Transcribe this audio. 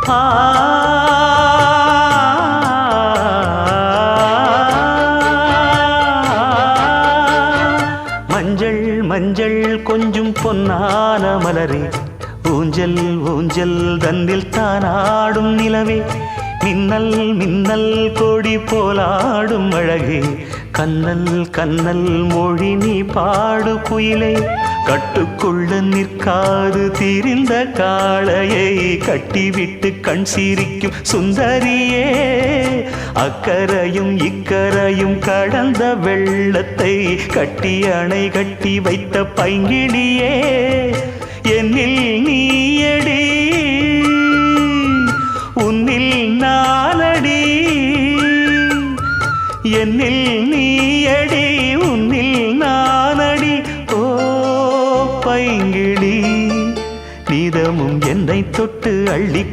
ஆ மஞ்சள் மஞ்சள் கொஞ்சம் பொன்னான மலரே, ஊஞ்சல் ஊஞ்சல் தன்னில் தானாடும் நிலவே, மின்னல் மின்னல் கொடி போலாடும் அழகே, கண்ணல் கண்ணல் மொழி நீ பாடு குயிலே, கட்டுக்குள்ள நிற்காது திரிந்த காளையை கட்டிவிட்டு கண் சிரிக்கும் சுந்தரியே, அக்கரையும் இக்கரையும் கடந்த வெள்ளத்தை கட்டி அணை கட்டி வைத்த பைங்கிளியே, என்னில் நீயடி உன்னில் நானடி, என்னில் நீயடி உன்னில் நானடி. ஓ பைங்கிளி, நீதமும் என்னை தொட்டு அள்ளி